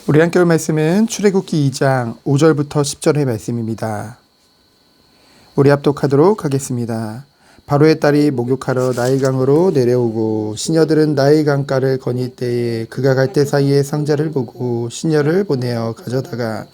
우리 함께 볼 말씀은 출애굽기 2장 5절부터 10절의 말씀입니다. 우리 합독하도록 하겠습니다. 바로의 딸이 목욕하러 나일강으로 내려오고 시녀들은 나일강가를 거닐 때에 그가 갈 때 사이에 상자를 보고 시녀를 보내어 가져다가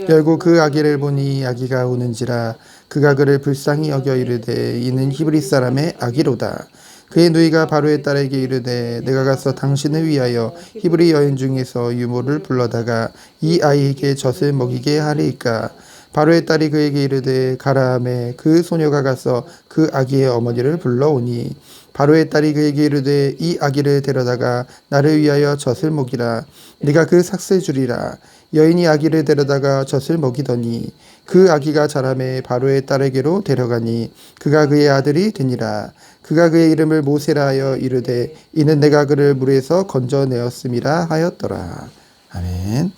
열고 그 아기를 보니 아기가 우는지라 그가 그를 불쌍히 여겨 이르되 이는 히브리 사람의 아기로다. 그의 누이가 바로의 딸에게 이르되 내가 가서 당신을 위하여 히브리 여인 중에서 유모를 불러다가 이 아이에게 젖을 먹이게 하리이까. 바로의 딸이 그에게 이르되 가라 하매 그 소녀가 가서 그 아기의 어머니를 불러오니 바로의 딸이 그에게 이르되 이 아기를 데려다가 나를 위하여 젖을 먹이라. 네가 그 삭슬 주리라. 여인이 아기를 데려다가 젖을 먹이더니 그 아기가 자라매 바로의 딸에게로 데려가니 그가 그의 아들이 되니라. 그가 그의 이름을 모세라 하여 이르되 이는 내가 그를 물에서 건져내었음이라 하였더라. 아멘.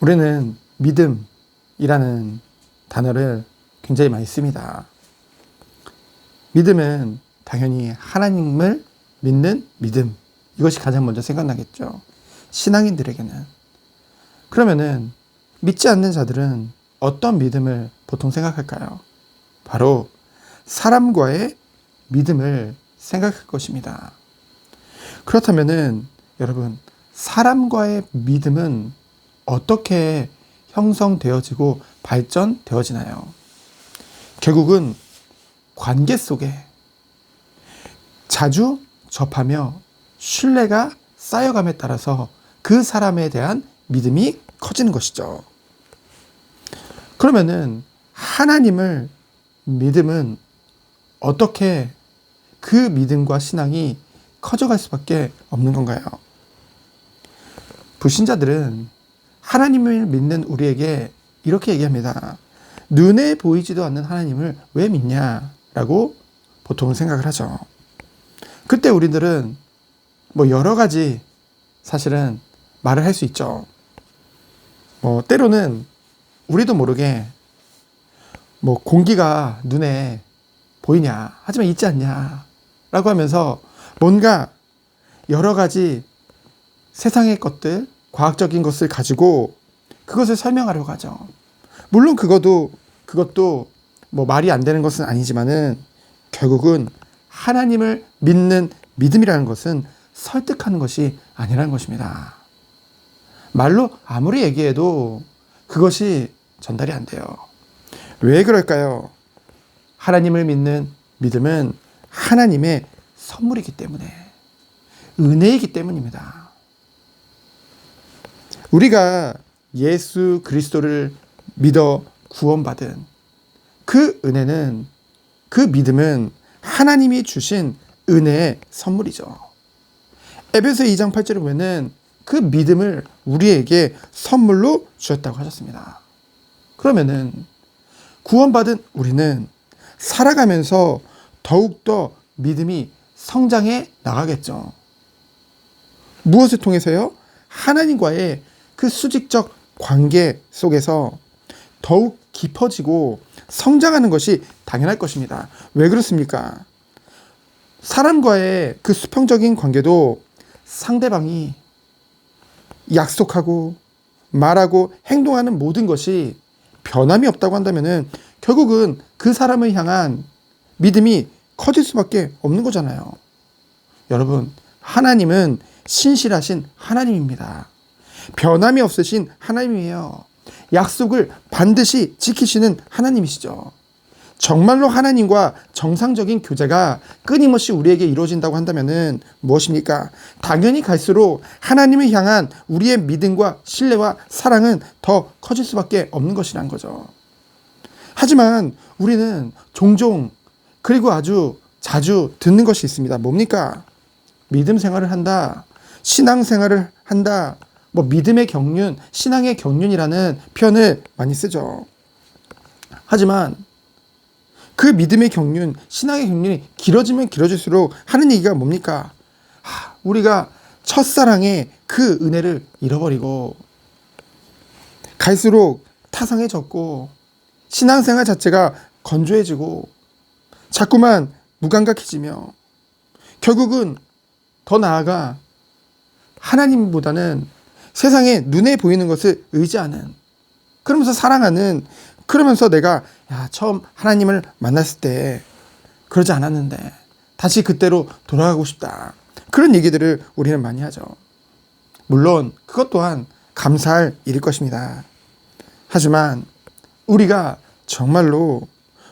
우리는 믿음이라는 단어를 굉장히 많이 씁니다. 믿음은 당연히 하나님을 믿는 믿음, 이것이 가장 먼저 생각나겠죠. 신앙인들에게는. 그러면은 믿지 않는 자들은 어떤 믿음을 보통 생각할까요? 바로 사람과의 믿음을 생각할 것입니다. 그렇다면은 여러분, 사람과의 믿음은 어떻게 형성되어지고 발전되어지나요? 결국은 관계 속에 자주 접하며 신뢰가 쌓여감에 따라서 그 사람에 대한 믿음이 커지는 것이죠. 그러면은 하나님을 믿음은 어떻게 그 믿음과 신앙이 커져갈 수밖에 없는 건가요? 불신자들은 하나님을 믿는 우리에게 이렇게 얘기합니다. 눈에 보이지도 않는 하나님을 왜 믿냐라고 보통 생각을 하죠. 그때 우리들은 여러 가지 사실은 말을 할 수 있죠. 때로는 우리도 모르게 공기가 눈에 보이냐, 하지만 있지 않냐 라고 하면서 뭔가 여러 가지 세상의 것들, 과학적인 것을 가지고 그것을 설명하려고 하죠. 물론 그것도 말이 안 되는 것은 아니지만은 결국은 하나님을 믿는 믿음이라는 것은 설득하는 것이 아니라는 것입니다. 말로 아무리 얘기해도 그것이 전달이 안 돼요. 왜 그럴까요? 하나님을 믿는 믿음은 하나님의 선물이기 때문에, 은혜이기 때문입니다. 우리가 예수 그리스도를 믿어 구원받은 그 은혜는, 그 믿음은 하나님이 주신 은혜의 선물이죠. 에베소 2장 8절에 보면은 그 믿음을 우리에게 선물로 주셨다고 하셨습니다. 그러면은 구원받은 우리는 살아가면서 더욱더 믿음이 성장해 나가겠죠. 무엇을 통해서요? 하나님과의 그 수직적 관계 속에서 더욱 깊어지고 성장하는 것이 당연할 것입니다. 왜 그렇습니까? 사람과의 그 수평적인 관계도 상대방이 약속하고 말하고 행동하는 모든 것이 변함이 없다고 한다면은 결국은 그 사람을 향한 믿음이 커질 수밖에 없는 거잖아요. 여러분, 하나님은 신실하신 하나님입니다. 변함이 없으신 하나님이에요. 약속을 반드시 지키시는 하나님이시죠. 정말로 하나님과 정상적인 교제가 끊임없이 우리에게 이루어진다고 한다면은 무엇입니까? 당연히 갈수록 하나님을 향한 우리의 믿음과 신뢰와 사랑은 더 커질 수밖에 없는 것이란 거죠. 하지만 우리는 종종, 그리고 아주 자주 듣는 것이 있습니다. 뭡니까? 믿음 생활을 한다, 신앙 생활을 한다, 믿음의 경륜, 신앙의 경륜이라는 표현을 많이 쓰죠. 하지만 그 믿음의 경륜, 신앙의 경륜이 길어지면 길어질수록 하는 얘기가 뭡니까? 우리가 첫사랑의 그 은혜를 잃어버리고 갈수록 타성해졌고 신앙생활 자체가 건조해지고 자꾸만 무감각해지며 결국은 더 나아가 하나님보다는 세상에 눈에 보이는 것을 의지하는, 그러면서 사랑하는, 그러면서 내가 처음 하나님을 만났을 때 그러지 않았는데 다시 그때로 돌아가고 싶다, 그런 얘기들을 우리는 많이 하죠. 물론 그것 또한 감사할 일일 것입니다. 하지만 우리가 정말로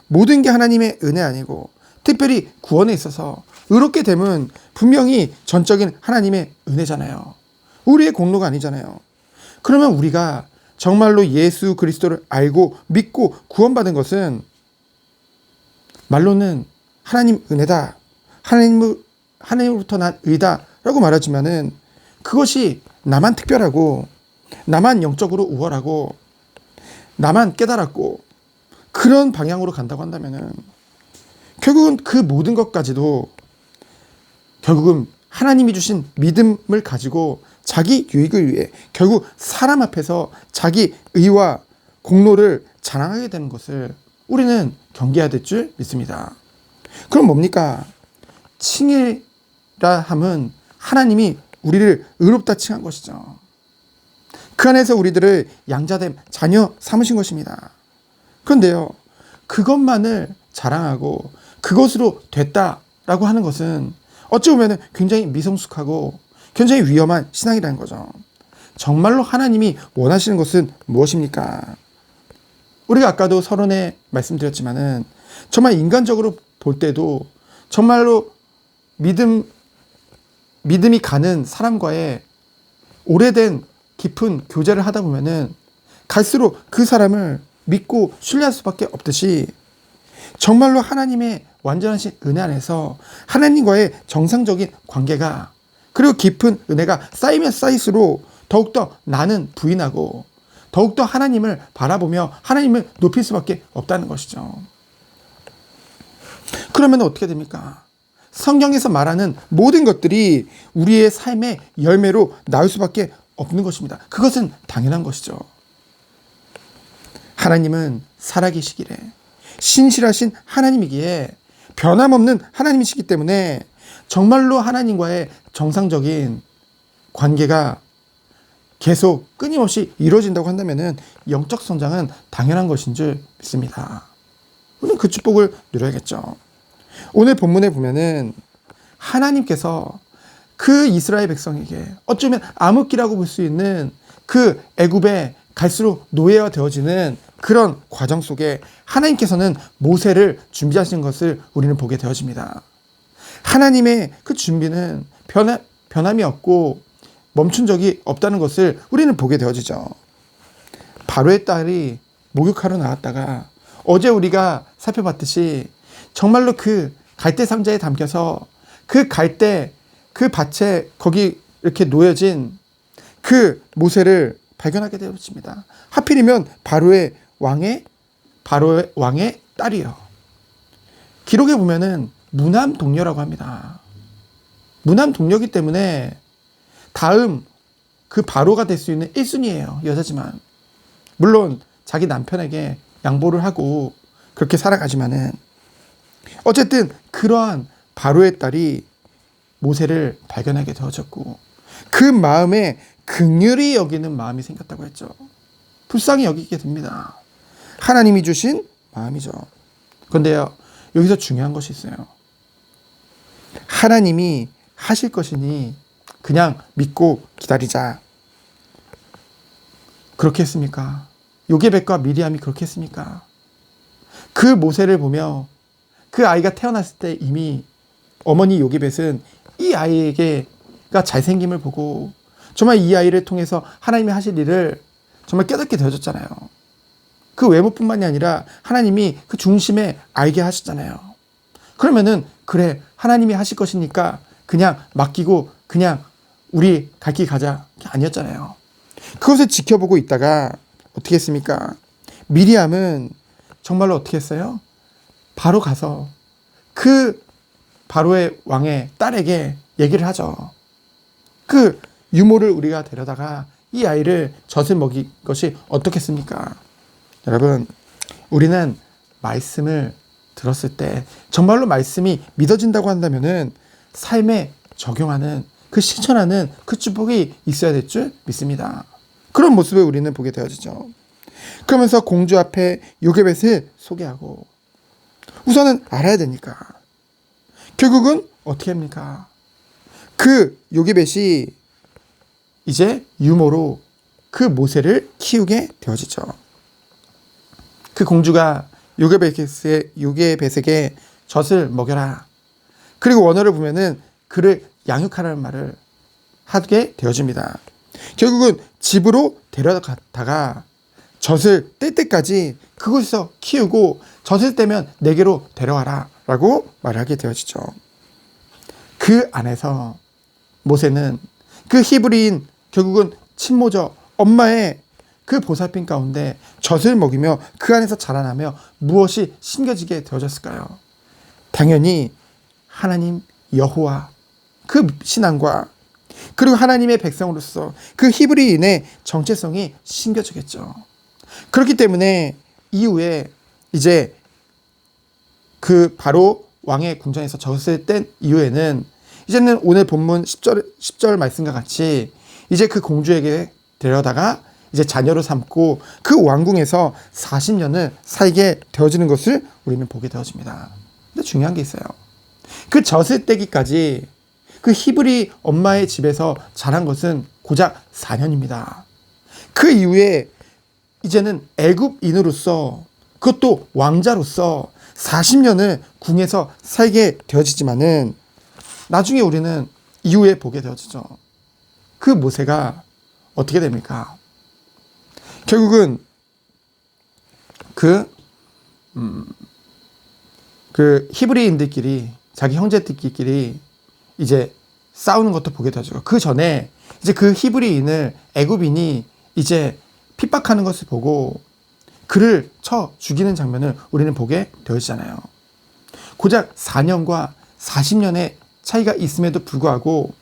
모든 게 하나님의 은혜 아니고 특별히 구원에 있어서 의롭게 됨은 분명히 전적인 하나님의 은혜잖아요. 우리의 공로가 아니잖아요. 그러면 우리가 정말로 예수 그리스도를 알고 믿고 구원받은 것은 말로는 하나님 은혜다, 하나님으로부터 난 의다라고 말하지만은 그것이 나만 특별하고 나만 영적으로 우월하고 나만 깨달았고 그런 방향으로 간다고 한다면은 결국은 그 모든 것까지도 결국은 하나님이 주신 믿음을 가지고 자기 유익을 위해 결국 사람 앞에서 자기 의와 공로를 자랑하게 되는 것을 우리는 경계해야 될 줄 믿습니다. 그럼 뭡니까? 칭이라 함은 하나님이 우리를 의롭다 칭한 것이죠. 그 안에서 우리들을 양자됨 자녀 삼으신 것입니다. 그런데요, 그것만을 자랑하고 그것으로 됐다라고 하는 것은 어찌 보면 굉장히 미성숙하고 굉장히 위험한 신앙이라는 거죠. 정말로 하나님이 원하시는 것은 무엇입니까? 우리가 아까도 서론에 말씀드렸지만은 정말 인간적으로 볼 때도 정말로 믿음이 가는 사람과의 오래된 깊은 교제를 하다 보면은 갈수록 그 사람을 믿고 신뢰할 수밖에 없듯이 정말로 하나님의 완전하신 은혜 안에서 하나님과의 정상적인 관계가 그리고 깊은 은혜가 쌓이면 쌓일수록 더욱더 나는 부인하고 더욱더 하나님을 바라보며 하나님을 높일 수밖에 없다는 것이죠. 그러면 어떻게 됩니까? 성경에서 말하는 모든 것들이 우리의 삶의 열매로 나올 수밖에 없는 것입니다. 그것은 당연한 것이죠. 하나님은 살아계시기에 신실하신 하나님이기에 변함없는 하나님이시기 때문에 정말로 하나님과의 정상적인 관계가 계속 끊임없이 이루어진다고 한다면 영적 성장은 당연한 것인 줄 믿습니다. 우리는 그 축복을 누려야겠죠. 오늘 본문에 보면은 하나님께서 그 이스라엘 백성에게 어쩌면 암흑기라고 볼 수 있는 그 애굽에 갈수록 노예가 되어지는 그런 과정 속에 하나님께서는 모세를 준비하신 것을 우리는 보게 되어집니다. 하나님의 그 준비는 변함이 없고 멈춘 적이 없다는 것을 우리는 보게 되어지죠. 바로의 딸이 목욕하러 나왔다가 어제 우리가 살펴봤듯이 정말로 그 갈대 상자에 담겨서 그 갈대 그 밭에 거기 이렇게 놓여진 그 모세를 발견하게 되었습니다. 하필이면 바로의 왕의 딸이요. 기록에 보면은 무남 동녀라고 합니다. 무남 동녀이기 때문에 다음 그 바로가 될 수 있는 1순위예요. 여자지만 물론 자기 남편에게 양보를 하고 그렇게 살아가지만은 어쨌든 그러한 바로의 딸이 모세를 발견하게 되어졌고 그 마음에 긍휼히 여기는 마음이 생겼다고 했죠. 불쌍히 여기게 됩니다. 하나님이 주신 마음이죠. 그런데요, 여기서 중요한 것이 있어요. 하나님이 하실 것이니 그냥 믿고 기다리자. 그렇게 했습니까? 요게벳과 미리암이 그렇게 했습니까? 그 모세를 보며 그 아이가 태어났을 때 이미 어머니 요게벳은 이 아이에게가 잘생김을 보고 정말 이 아이를 통해서 하나님이 하실 일을 정말 깨닫게 되어졌잖아요. 그 외모뿐만이 아니라 하나님이 그 중심에 알게 하셨잖아요. 그러면은 그래, 하나님이 하실 것이니까 그냥 맡기고 그냥 우리 갈 길 가자, 아니었잖아요. 그것을 지켜보고 있다가 어떻게 했습니까? 미리암은 정말로 어떻게 했어요? 바로 가서 그 바로의 왕의 딸에게 얘기를 하죠. 그 유모를 우리가 데려다가 이 아이를 젖을 먹인 것이 어떻겠습니까? 여러분, 우리는 말씀을 들었을 때 정말로 말씀이 믿어진다고 한다면은 삶에 적용하는 그 실천하는 그 축복이 있어야 될 줄 믿습니다. 그런 모습을 우리는 보게 되어지죠. 그러면서 공주 앞에 요게벳을 소개하고 우선은 알아야 되니까 결국은 어떻게 합니까? 그 요게벳이 이제 유모로 그 모세를 키우게 되어지죠. 그 공주가 요게벳에게 젖을 먹여라. 그리고 원어를 보면은 그를 양육하라는 말을 하게 되어집니다. 결국은 집으로 데려다가 젖을 뗄 때까지 그곳에서 키우고 젖을 떼면 내게로 데려와라 라고 말하게 되어지죠. 그 안에서 모세는 그 히브리인 결국은 친모죠. 엄마의 그 보살핌 가운데 젖을 먹이며 그 안에서 자라나며 무엇이 심겨지게 되어졌을까요? 당연히 하나님 여호와 그 신앙과 그리고 하나님의 백성으로서 그 히브리인의 정체성이 심겨지겠죠. 그렇기 때문에 이후에 이제 그 바로 왕의 궁전에서 젖을 뗀 이후에는 이제는 오늘 본문 10절 말씀과 같이 이제 그 공주에게 데려다가 이제 자녀로 삼고 그 왕궁에서 40년을 살게 되어지는 것을 우리는 보게 되어집니다. 근데 중요한 게 있어요. 그 젖을 떼기까지 그 히브리 엄마의 집에서 자란 것은 고작 4년입니다. 그 이후에 이제는 애굽인으로서 그것도 왕자로서 40년을 궁에서 살게 되어지지만은 나중에 우리는 이후에 보게 되어지죠. 그 모세가 어떻게 됩니까? 결국은 그 히브리인들끼리 자기 형제들끼리 이제 싸우는 것도 보게 되죠. 그 전에 이제 그 히브리인을 애굽인이 이제 핍박하는 것을 보고 그를 쳐 죽이는 장면을 우리는 보게 되어지잖아요. 고작 4년과 40년의 차이가 있음에도 불구하고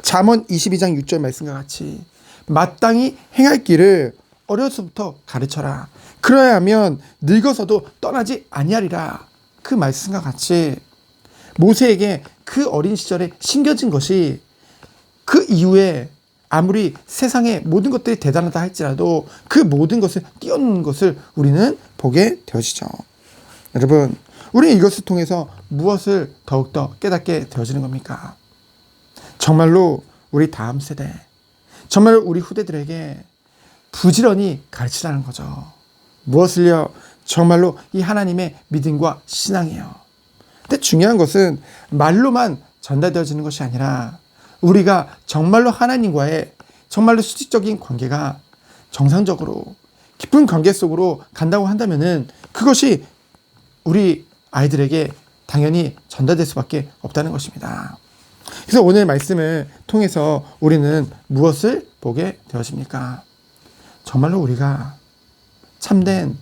잠언 22장 6절 말씀과 같이 마땅히 행할 길을 어려서부터 가르쳐라. 그러야 하면 늙어서도 떠나지 아니하리라. 그 말씀과 같이 모세에게 그 어린 시절에 심겨진 것이 그 이후에 아무리 세상의 모든 것들이 대단하다 할지라도 그 모든 것을 뛰어넘는 것을 우리는 보게 되어지죠. 여러분, 우리는 이것을 통해서 무엇을 더욱더 깨닫게 되어지는 겁니까? 정말로 우리 다음 세대, 정말로 우리 후대들에게 부지런히 가르치라는 거죠. 무엇을요? 정말로 이 하나님의 믿음과 신앙이에요. 근데 중요한 것은 말로만 전달되어지는 것이 아니라 우리가 정말로 하나님과의 정말로 수직적인 관계가 정상적으로 깊은 관계 속으로 간다고 한다면은 그것이 우리 아이들에게 당연히 전달될 수밖에 없다는 것입니다. 그래서 오늘 말씀을 통해서 우리는 무엇을 보게 되어집니까? 정말로 우리가 참된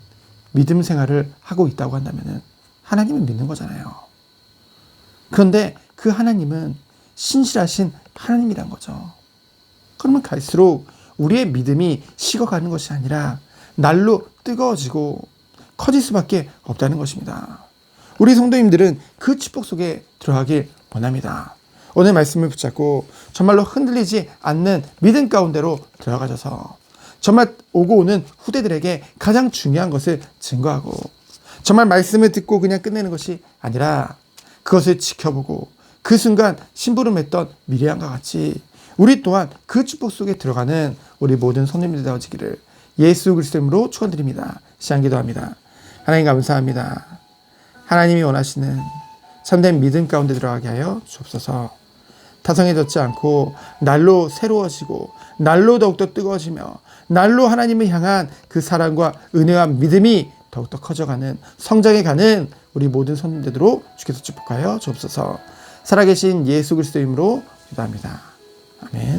믿음 생활을 하고 있다고 한다면은 하나님을 믿는 거잖아요. 그런데 그 하나님은 신실하신 하나님이란 거죠. 그러면 갈수록 우리의 믿음이 식어가는 것이 아니라 날로 뜨거워지고 커질 수밖에 없다는 것입니다. 우리 성도님들은 그 축복 속에 들어가길 원합니다. 오늘 말씀을 붙잡고 정말로 흔들리지 않는 믿음 가운데로 들어가셔서 정말 오고 오는 후대들에게 가장 중요한 것을 증거하고 정말 말씀을 듣고 그냥 끝내는 것이 아니라 그것을 지켜보고 그 순간 심부름했던 미리암과 같이 우리 또한 그 축복 속에 들어가는 우리 모든 성도님들 되어지기를 예수 그리스도 이름으로 축원드립니다. 시간 기도합니다. 하나님 감사합니다. 하나님이 원하시는 참된 믿음 가운데 들어가게 하여 주옵소서. 타성해졌지 않고 날로 새로워지고 날로 더욱더 뜨거워지며 날로 하나님을 향한 그 사랑과 은혜와 믿음이 더욱더 커져가는 성장해가는 우리 모든 성도님들로 주께서 축복하여 주옵소서. 살아계신 예수 그리스도 이름으로 기도합니다. 아멘.